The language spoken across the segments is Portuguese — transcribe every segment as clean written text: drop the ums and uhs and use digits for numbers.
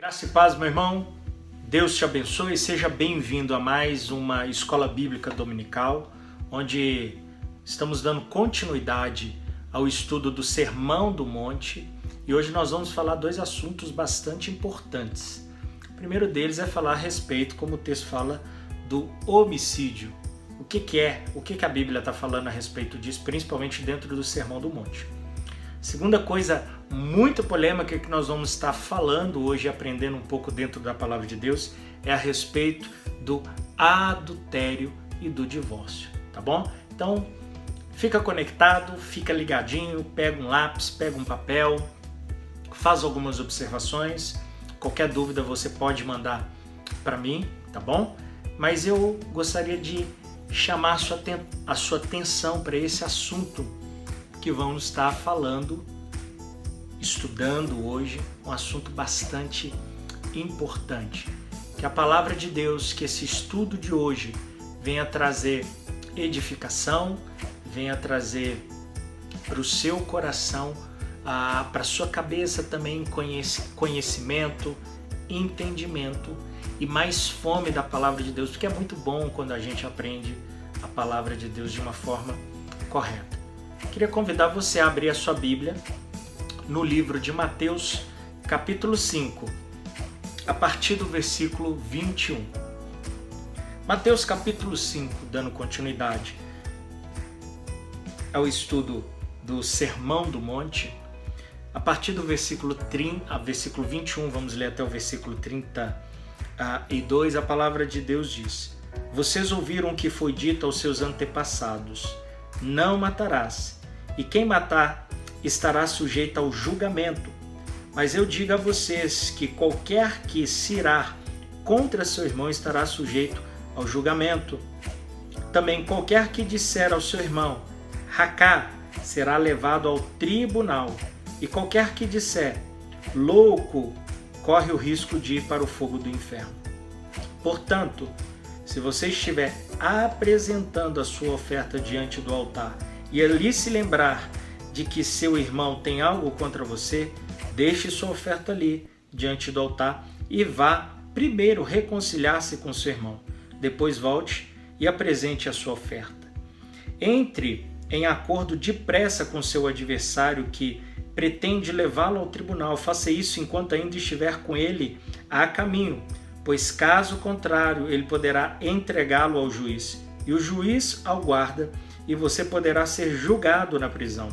Graça e paz, meu irmão. Deus te abençoe e seja bem-vindo a mais uma escola bíblica dominical, onde estamos dando continuidade ao estudo do Sermão do Monte. E hoje nós vamos falar dois assuntos bastante importantes. O primeiro deles é falar a respeito, como o texto fala, do homicídio. O que a Bíblia está falando a respeito disso, principalmente dentro do Sermão do Monte. Segunda coisa muito polêmica que nós vamos estar falando hoje, aprendendo um pouco dentro da Palavra de Deus, é a respeito do adultério e do divórcio, tá bom? Então, fica conectado, fica ligadinho, pega um lápis, pega um papel, faz algumas observações. Qualquer dúvida você pode mandar para mim, tá bom? Mas eu gostaria de chamar a sua atenção para esse assunto que vamos estar falando, estudando hoje, um assunto bastante importante. Que a Palavra de Deus, que esse estudo de hoje venha trazer edificação, venha trazer para o seu coração, para a sua cabeça também conhecimento, entendimento e mais fome da Palavra de Deus, porque é muito bom quando a gente aprende a Palavra de Deus de uma forma correta. Queria convidar você a abrir a sua Bíblia no livro de Mateus, capítulo 5, a partir do versículo 21. Mateus, capítulo 5, dando continuidade ao estudo do Sermão do Monte, a partir do versículo 21, vamos ler até o versículo 32, a palavra de Deus diz: Vocês ouviram o que foi dito aos seus antepassados: Não matarás, e quem matar estará sujeito ao julgamento. Mas eu digo a vocês que qualquer que se irar contra seu irmão estará sujeito ao julgamento. Também qualquer que disser ao seu irmão, Racá, será levado ao tribunal. E qualquer que disser, louco, corre o risco de ir para o fogo do inferno. Portanto, se você estiver apresentando a sua oferta diante do altar e ali se lembrar de que seu irmão tem algo contra você, deixe sua oferta ali diante do altar e vá primeiro reconciliar-se com seu irmão. Depois volte e apresente a sua oferta. Entre em acordo depressa com seu adversário que pretende levá-lo ao tribunal. Faça isso enquanto ainda estiver com ele a caminho, pois caso contrário ele poderá entregá-lo ao juiz e o juiz ao guarda, e você poderá ser julgado na prisão.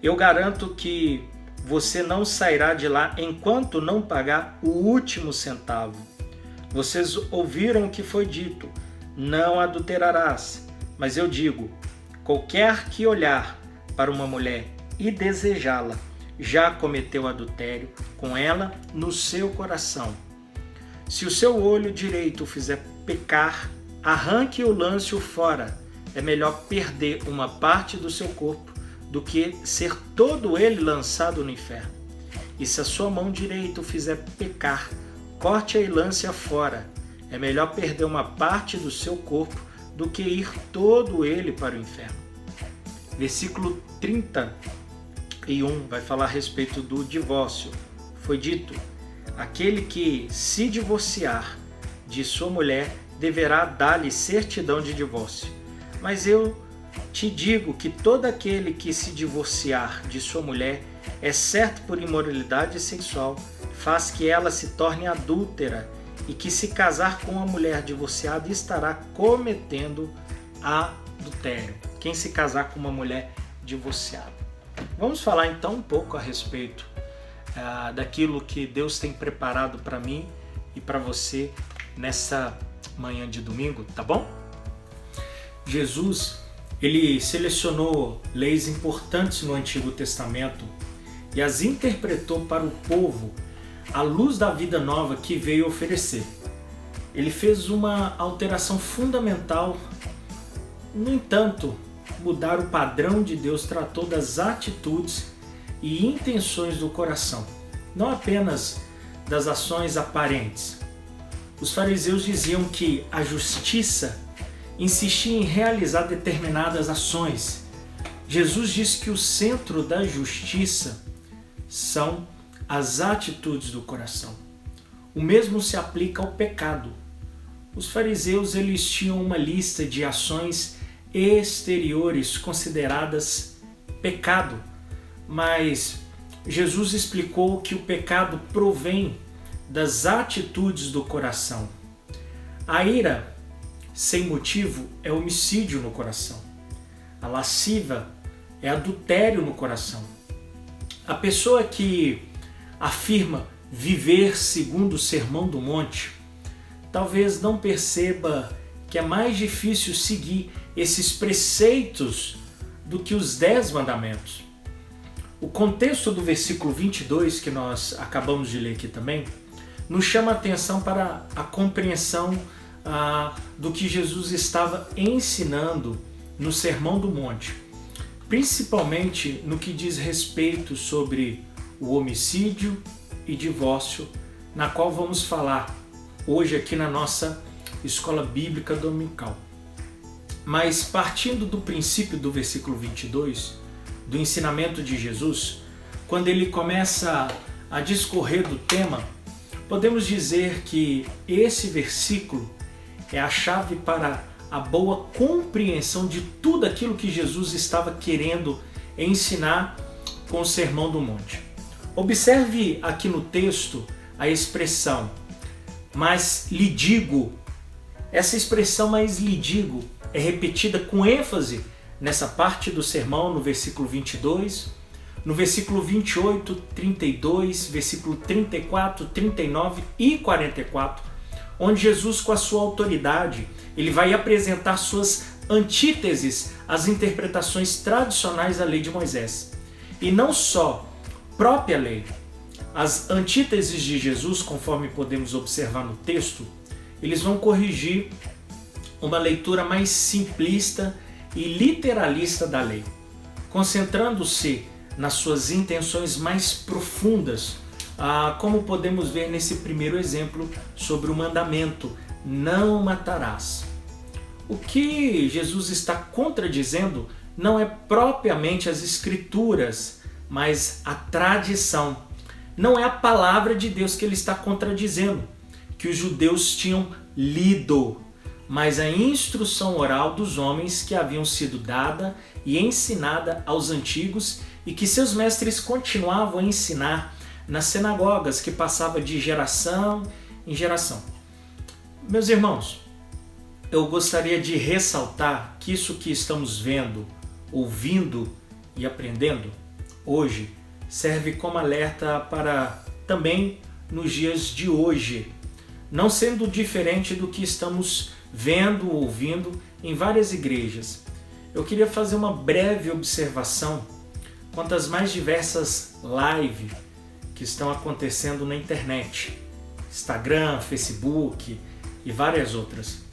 Eu garanto que você não sairá de lá enquanto não pagar o último centavo. Vocês ouviram o que foi dito: não adulterarás. Mas eu digo, qualquer que olhar para uma mulher e desejá-la, já cometeu adultério com ela no seu coração. Se o seu olho direito o fizer pecar, arranque e lance-o fora. É melhor perder uma parte do seu corpo do que ser todo ele lançado no inferno. E se a sua mão direita o fizer pecar, corte-a e lance-a fora. É melhor perder uma parte do seu corpo do que ir todo ele para o inferno. Versículo 31 vai falar a respeito do divórcio. Foi dito: aquele que se divorciar de sua mulher deverá dar-lhe certidão de divórcio. Mas eu te digo que todo aquele que se divorciar de sua mulher, exceto por imoralidade sexual, faz que ela se torne adúltera, e que se casar com uma mulher divorciada estará cometendo adultério. Quem se casar com uma mulher divorciada. Vamos falar então um pouco a respeito daquilo que Deus tem preparado para mim e para você nessa manhã de domingo, tá bom? Jesus, ele selecionou leis importantes no Antigo Testamento e as interpretou para o povo à luz da vida nova que veio oferecer. Ele fez uma alteração fundamental. No entanto, mudar o padrão de Deus tratou das atitudes e intenções do coração, não apenas das ações aparentes. Os fariseus diziam que a justiça insistia em realizar determinadas ações. Jesus disse que o centro da justiça são as atitudes do coração. O mesmo se aplica ao pecado. Os fariseus eles tinham uma lista de ações exteriores consideradas pecado, mas Jesus explicou que o pecado provém das atitudes do coração. A ira sem motivo é homicídio no coração. A lasciva é adultério no coração. A pessoa que afirma viver segundo o Sermão do Monte talvez não perceba que é mais difícil seguir esses preceitos do que os 10 mandamentos. O contexto do versículo 22, que nós acabamos de ler aqui também, nos chama a atenção para a compreensão do que Jesus estava ensinando no Sermão do Monte, principalmente no que diz respeito sobre o homicídio e divórcio, na qual vamos falar hoje aqui na nossa escola bíblica dominical. Mas partindo do princípio do versículo 22, do ensinamento de Jesus, quando ele começa a discorrer do tema, podemos dizer que esse versículo é a chave para a boa compreensão de tudo aquilo que Jesus estava querendo ensinar com o Sermão do Monte. Observe aqui no texto a expressão "mas lhe digo". Essa expressão "mas lhe digo" é repetida com ênfase nessa parte do sermão, no versículo 22, no versículo 28, 32, versículo 34, 39 e 44, onde Jesus, com a sua autoridade, ele vai apresentar suas antíteses às interpretações tradicionais da lei de Moisés. E não só própria lei, as antíteses de Jesus, conforme podemos observar no texto, eles vão corrigir uma leitura mais simplista e literalista da lei, concentrando-se nas suas intenções mais profundas, como podemos ver nesse primeiro exemplo sobre o mandamento "não matarás". O que Jesus está contradizendo não é propriamente as escrituras, mas a tradição. Não é a palavra de Deus que ele está contradizendo, que os judeus tinham lido, mas a instrução oral dos homens que haviam sido dada e ensinada aos antigos e que seus mestres continuavam a ensinar nas sinagogas, que passava de geração em geração. Meus irmãos, eu gostaria de ressaltar que isso que estamos vendo, ouvindo e aprendendo hoje serve como alerta para também nos dias de hoje, não sendo diferente do que estamos vendo ou ouvindo em várias igrejas. Eu queria fazer uma breve observação quanto às mais diversas lives que estão acontecendo na internet, Instagram, Facebook e várias outras.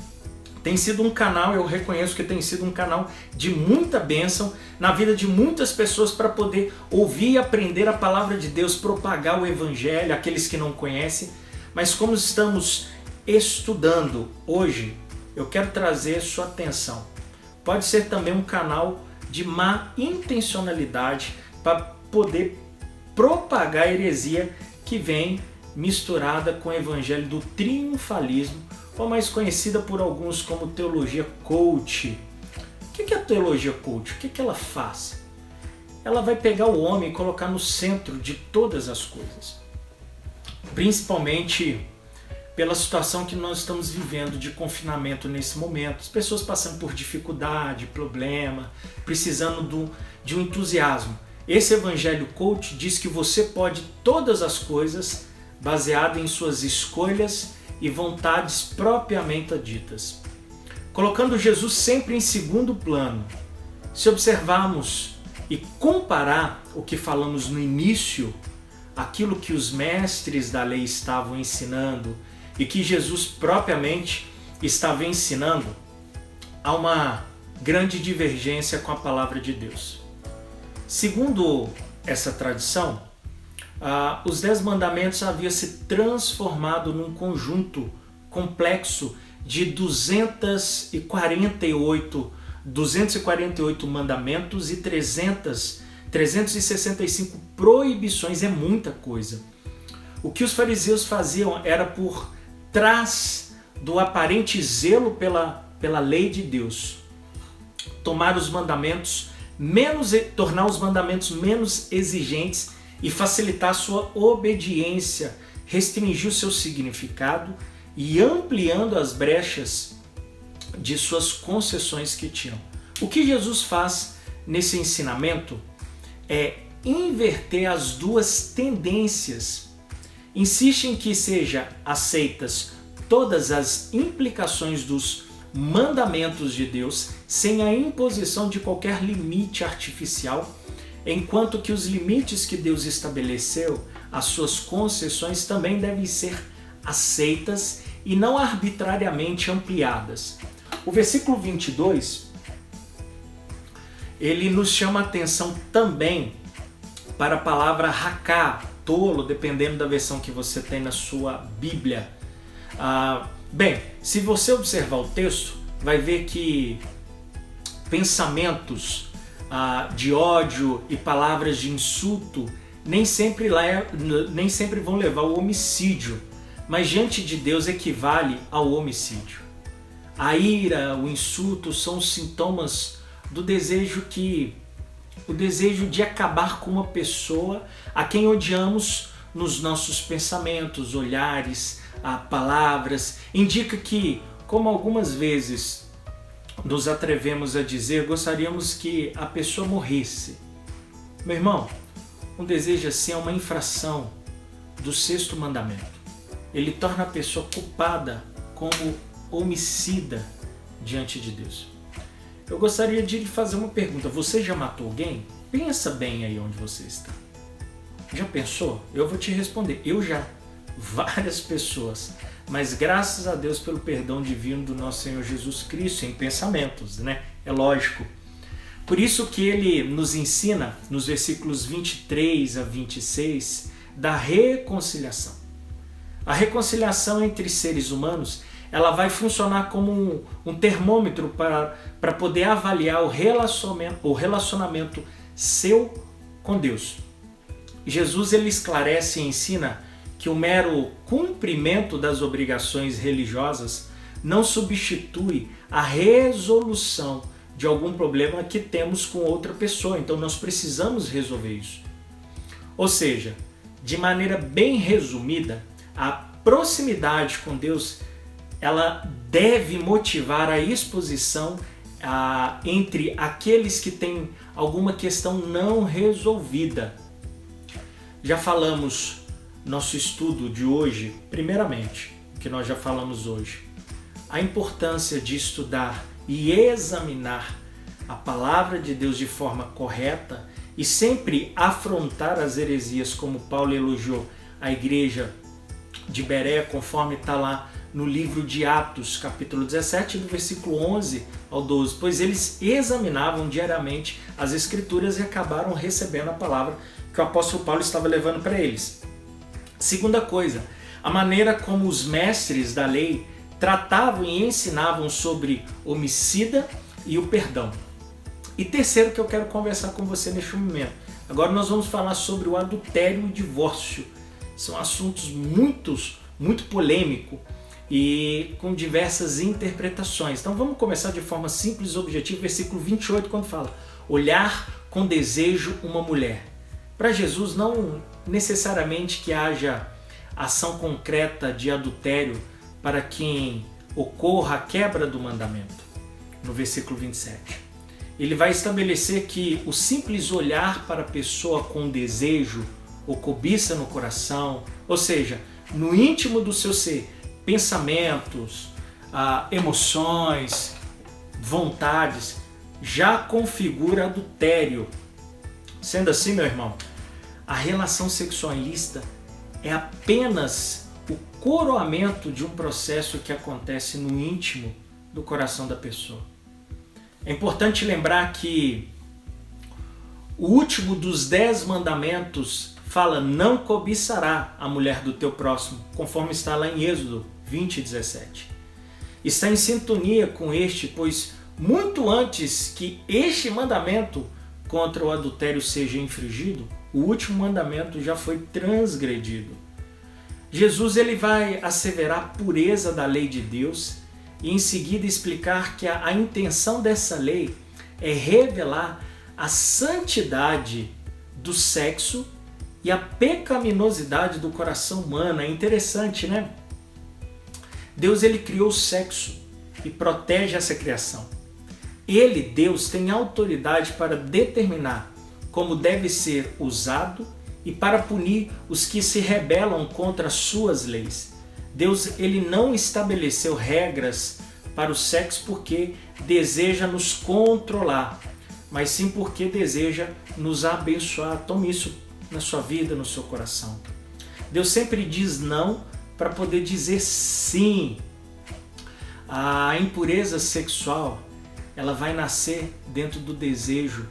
Tem sido um canal, eu reconheço que tem sido um canal de muita bênção na vida de muitas pessoas para poder ouvir e aprender a palavra de Deus, propagar o Evangelho, aqueles que não conhecem. Mas como estamos estudando hoje, eu quero trazer sua atenção. Pode ser também um canal de má intencionalidade para poder propagar a heresia que vem misturada com o evangelho do triunfalismo, ou mais conhecida por alguns como teologia coach. O que é a teologia coach? O que ela faz? Ela vai pegar o homem e colocar no centro de todas as coisas, principalmente pela situação que nós estamos vivendo de confinamento nesse momento. As pessoas passando por dificuldade, problema, precisando de um entusiasmo. Esse evangelho coach diz que você pode todas as coisas baseado em suas escolhas e vontades propriamente ditas, colocando Jesus sempre em segundo plano. Se observarmos e comparar o que falamos no início, aquilo que os mestres da lei estavam ensinando e que Jesus propriamente estava ensinando, há uma grande divergência com a palavra de Deus. Segundo essa tradição, os 10 mandamentos haviam se transformado num conjunto complexo de 248 mandamentos e 300 365 proibições é muita coisa. O que os fariseus faziam era por trás do aparente zelo pela lei de Deus, tornar os mandamentos menos exigentes e facilitar a sua obediência, restringir o seu significado e ampliando as brechas de suas concessões que tinham. O que Jesus faz nesse ensinamento é inverter as duas tendências. Insiste em que sejam aceitas todas as implicações dos mandamentos de Deus sem a imposição de qualquer limite artificial, enquanto que os limites que Deus estabeleceu, as suas concessões, também devem ser aceitas e não arbitrariamente ampliadas. O versículo 22, ele nos chama a atenção também para a palavra raká, tolo, dependendo da versão que você tem na sua Bíblia. Bem, se você observar o texto, vai ver que pensamentos de ódio e palavras de insulto nem sempre vão levar ao homicídio, mas diante de Deus equivale ao homicídio. A ira, o insulto são os sintomas do desejo de acabar com uma pessoa a quem odiamos nos nossos pensamentos, olhares, palavras. Indica que, como algumas vezes nos atrevemos a dizer, gostaríamos que a pessoa morresse. Meu irmão, um desejo assim é uma infração do 6º mandamento. Ele torna a pessoa culpada como homicida diante de Deus. Eu gostaria de lhe fazer uma pergunta. Você já matou alguém? Pensa bem aí onde você está. Já pensou? Eu vou te responder. Eu já. Várias pessoas. Mas graças a Deus pelo perdão divino do nosso Senhor Jesus Cristo em pensamentos, né? É lógico. Por isso que ele nos ensina, nos versículos 23 a 26, da reconciliação. A reconciliação entre seres humanos, ela vai funcionar como um termômetro para poder avaliar o relacionamento seu com Deus. Jesus ele esclarece e ensina que o mero cumprimento das obrigações religiosas não substitui a resolução de algum problema que temos com outra pessoa. Então nós precisamos resolver isso. Ou seja, de maneira bem resumida, a proximidade com Deus ela deve motivar a exposição entre aqueles que têm alguma questão não resolvida. Já falamos nosso estudo de hoje, primeiramente, o que nós já falamos hoje, a importância de estudar e examinar a palavra de Deus de forma correta e sempre afrontar as heresias, como Paulo elogiou a igreja de Bereia, conforme está lá no livro de Atos, capítulo 17, do versículo 11 ao 12, pois eles examinavam diariamente as Escrituras e acabaram recebendo a palavra que o apóstolo Paulo estava levando para eles. Segunda coisa, a maneira como os mestres da lei tratavam e ensinavam sobre homicida e o perdão. E terceiro que eu quero conversar com você neste momento. Agora nós vamos falar sobre o adultério e o divórcio. São assuntos muito polêmicos e com diversas interpretações. Então vamos começar de forma simples e objetiva, versículo 28, quando fala olhar com desejo uma mulher. Para Jesus não necessariamente que haja ação concreta de adultério para quem ocorra a quebra do mandamento. No versículo 27. Ele vai estabelecer que o simples olhar para a pessoa com desejo ou cobiça no coração, ou seja, no íntimo do seu ser, pensamentos, emoções, vontades, já configura adultério. Sendo assim, meu irmão, a relação sexualista é apenas o coroamento de um processo que acontece no íntimo do coração da pessoa. É importante lembrar que o último dos 10 mandamentos fala: não cobiçará a mulher do teu próximo, conforme está lá em Êxodo 20:17. Está em sintonia com este, pois muito antes que este mandamento contra o adultério seja infringido, o último mandamento já foi transgredido. Jesus ele vai asseverar a pureza da lei de Deus e em seguida explicar que a intenção dessa lei é revelar a santidade do sexo e a pecaminosidade do coração humano. É interessante, né? Deus ele criou o sexo e protege essa criação. Ele, Deus, tem autoridade para determinar como deve ser usado e para punir os que se rebelam contra as suas leis. Deus ele não estabeleceu regras para o sexo porque deseja nos controlar, mas sim porque deseja nos abençoar. Tome isso na sua vida, no seu coração. Deus sempre diz não para poder dizer sim. A impureza sexual, ela vai nascer dentro do desejo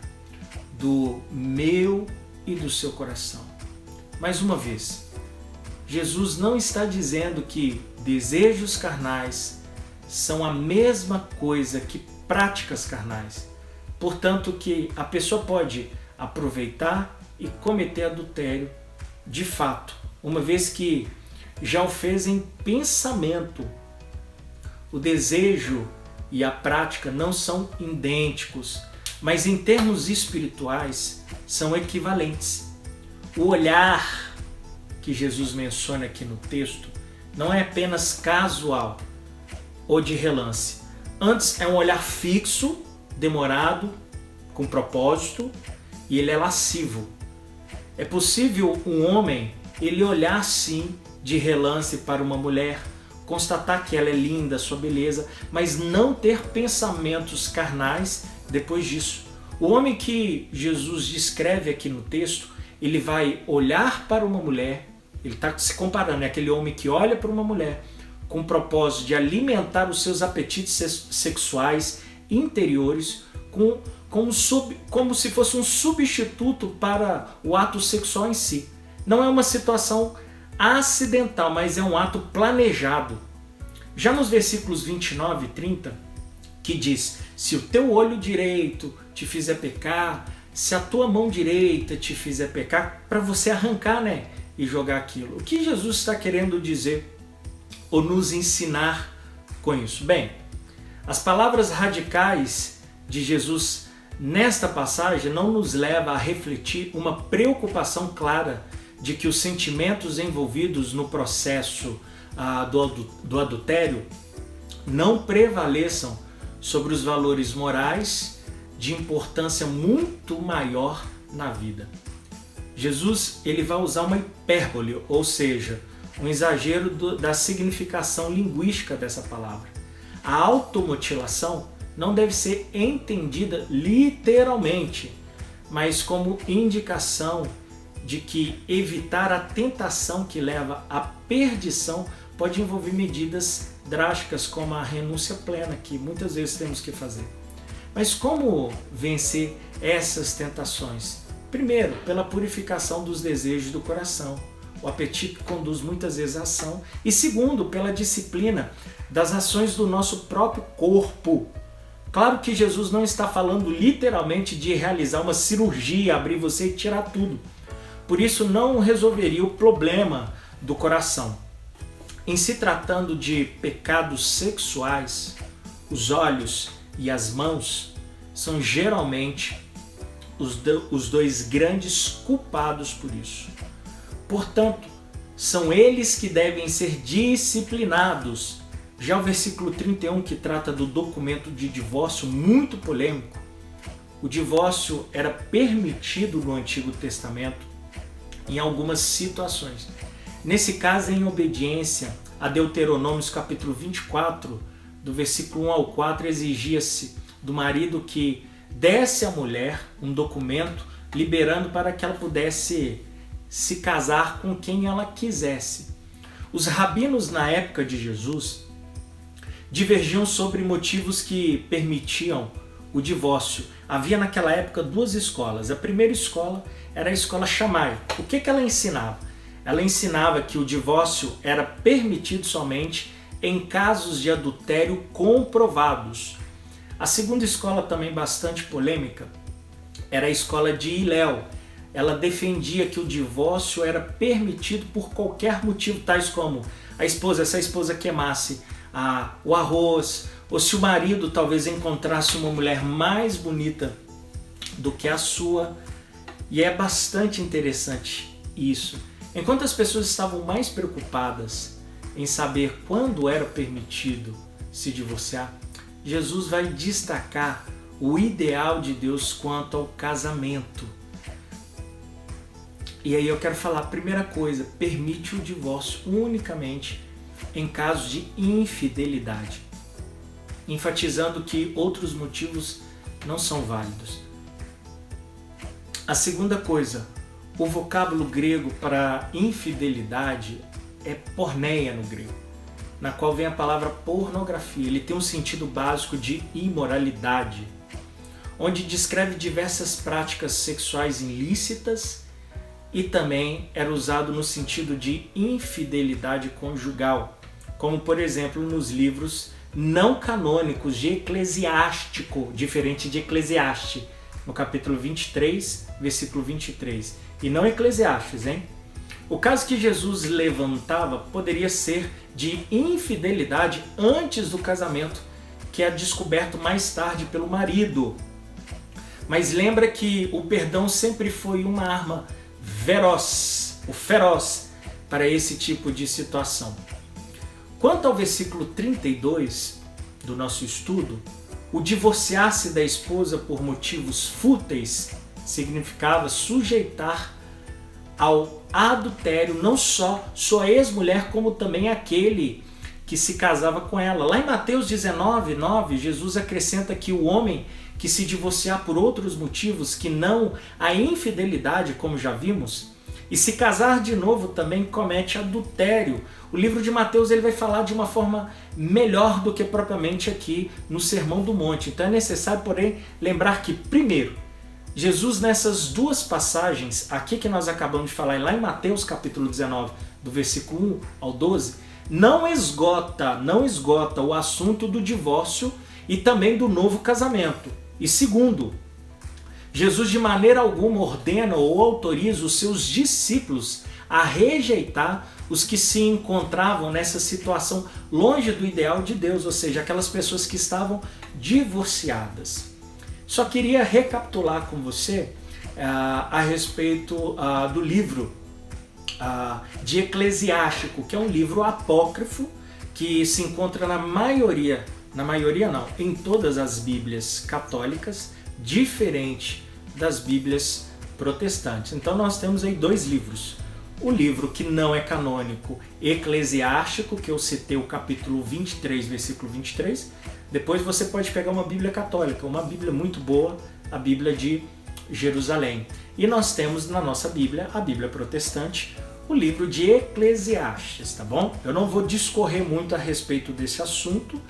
do meu e do seu coração. Mais uma vez, Jesus não está dizendo que desejos carnais são a mesma coisa que práticas carnais. Portanto, que a pessoa pode aproveitar e cometer adultério de fato, uma vez que já o fez em pensamento. O desejo e a prática não são idênticos, mas em termos espirituais são equivalentes. O olhar que Jesus menciona aqui no texto não é apenas casual ou de relance. Antes é um olhar fixo, demorado, com propósito, e ele é lascivo. É possível um homem ele olhar sim de relance para uma mulher, constatar que ela é linda, sua beleza, mas não ter pensamentos carnais depois disso. O homem que Jesus descreve aqui no texto, ele vai olhar para uma mulher, ele está se comparando, é aquele homem que olha para uma mulher com o propósito de alimentar os seus apetites sexuais interiores como se fosse um substituto para o ato sexual em si. Não é uma situação acidental, mas é um ato planejado. Já nos versículos 29 e 30, que diz: se o teu olho direito te fizer pecar, se a tua mão direita te fizer pecar, para você arrancar, e jogar aquilo. O que Jesus está querendo dizer ou nos ensinar com isso? Bem, as palavras radicais de Jesus nesta passagem não nos leva a refletir uma preocupação clara de que os sentimentos envolvidos no processo do adultério não prevaleçam sobre os valores morais de importância muito maior na vida. Jesus ele vai usar uma hipérbole, ou seja, um exagero da significação linguística dessa palavra. A automutilação não deve ser entendida literalmente, mas como indicação de que evitar a tentação que leva à perdição pode envolver medidas drásticas como a renúncia plena, que muitas vezes temos que fazer. Mas como vencer essas tentações? Primeiro, pela purificação dos desejos do coração. O apetite conduz muitas vezes à ação. E segundo, pela disciplina das ações do nosso próprio corpo. Claro que Jesus não está falando literalmente de realizar uma cirurgia, abrir você e tirar tudo. Por isso não resolveria o problema do coração. Em se tratando de pecados sexuais, os olhos e as mãos são geralmente os dois grandes culpados por isso. Portanto, são eles que devem ser disciplinados. Já o versículo 31, que trata do documento de divórcio, muito polêmico. O divórcio era permitido no Antigo Testamento em algumas situações. Nesse caso, em obediência a Deuteronômios capítulo 24, do versículo 1 ao 4, exigia-se do marido que desse à mulher um documento liberando para que ela pudesse se casar com quem ela quisesse. Os rabinos na época de Jesus divergiam sobre motivos que permitiam o divórcio. Havia naquela época duas escolas. A primeira escola era a escola Shammai. O que ela ensinava? Ela ensinava que o divórcio era permitido somente em casos de adultério comprovados. A segunda escola, também bastante polêmica, era a escola de Hillel. Ela defendia que o divórcio era permitido por qualquer motivo, tais como se a esposa queimasse o arroz, ou se o marido talvez encontrasse uma mulher mais bonita do que a sua. E é bastante interessante isso. Enquanto as pessoas estavam mais preocupadas em saber quando era permitido se divorciar, Jesus vai destacar o ideal de Deus quanto ao casamento. E aí eu quero falar, primeira coisa, permite o divórcio unicamente em casos de infidelidade, enfatizando que outros motivos não são válidos. A segunda coisa, o vocábulo grego para infidelidade é porneia no grego, na qual vem a palavra pornografia. Ele tem um sentido básico de imoralidade, onde descreve diversas práticas sexuais ilícitas e também era usado no sentido de infidelidade conjugal, como por exemplo nos livros não canônicos de Eclesiástico, diferente de Eclesiastes, no capítulo 23, versículo 23, e não Eclesiastes, hein? O caso que Jesus levantava poderia ser de infidelidade antes do casamento, que é descoberto mais tarde pelo marido. Mas lembra que o perdão sempre foi uma arma feroz para esse tipo de situação. Quanto ao versículo 32 do nosso estudo, o divorciar-se da esposa por motivos fúteis significava sujeitar ao adultério não só sua ex-mulher, como também aquele que se casava com ela. Lá em Mateus 19:9, Jesus acrescenta que o homem que se divorciar por outros motivos que não a infidelidade, como já vimos, e se casar de novo também comete adultério. O livro de Mateus ele vai falar de uma forma melhor do que propriamente aqui no Sermão do Monte. Então é necessário, porém, lembrar que, primeiro, Jesus nessas duas passagens, aqui que nós acabamos de falar, lá em Mateus capítulo 19, do versículo 1 ao 12, não esgota o assunto do divórcio e também do novo casamento. E segundo, Jesus de maneira alguma ordena ou autoriza os seus discípulos a rejeitar os que se encontravam nessa situação longe do ideal de Deus, ou seja, aquelas pessoas que estavam divorciadas. Só queria recapitular com você a respeito do livro de Eclesiástico, que é um livro apócrifo que se encontra em todas as Bíblias católicas, diferente das Bíblias protestantes. Então nós temos aí dois livros. O livro que não é canônico, Eclesiástico, que eu citei o capítulo 23, versículo 23. Depois você pode pegar uma Bíblia católica, uma Bíblia muito boa, a Bíblia de Jerusalém. E nós temos na nossa Bíblia, a Bíblia protestante, o livro de Eclesiastes, tá bom? Eu não vou discorrer muito a respeito desse assunto,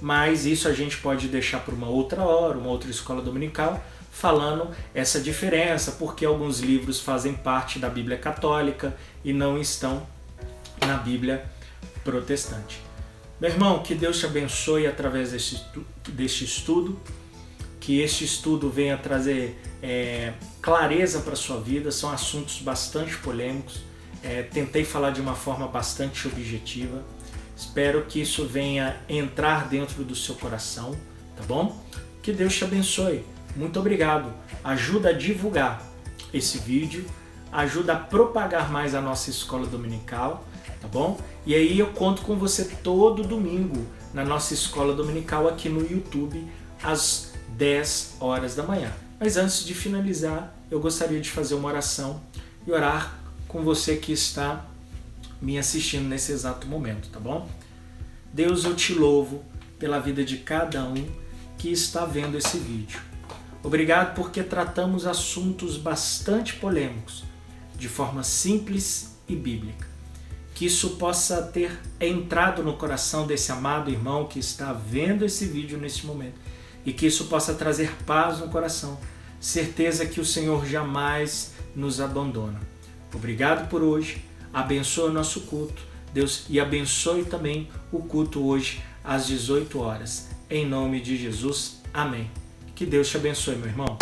mas isso a gente pode deixar para uma outra hora, uma outra escola dominical, falando essa diferença, porque alguns livros fazem parte da Bíblia católica e não estão na Bíblia protestante. Meu irmão, que Deus te abençoe através deste estudo, que este estudo venha trazer clareza para a sua vida. São assuntos bastante polêmicos, tentei falar de uma forma bastante objetiva. Espero que isso venha entrar dentro do seu coração, tá bom? Que Deus te abençoe. Muito obrigado. Ajuda a divulgar esse vídeo, ajuda a propagar mais a nossa escola dominical, tá bom? E aí eu conto com você todo domingo na nossa escola dominical aqui no YouTube, às 10 horas da manhã. Mas antes de finalizar, eu gostaria de fazer uma oração e orar com você que está me assistindo nesse exato momento, tá bom? Deus, eu te louvo pela vida de cada um que está vendo esse vídeo. Obrigado porque tratamos assuntos bastante polêmicos, de forma simples e bíblica. Que isso possa ter entrado no coração desse amado irmão que está vendo esse vídeo nesse momento e que isso possa trazer paz no coração, certeza que o Senhor jamais nos abandona. Obrigado por hoje. Abençoe o nosso culto, Deus, e abençoe também o culto hoje às 18 horas. Em nome de Jesus, amém. Que Deus te abençoe, meu irmão.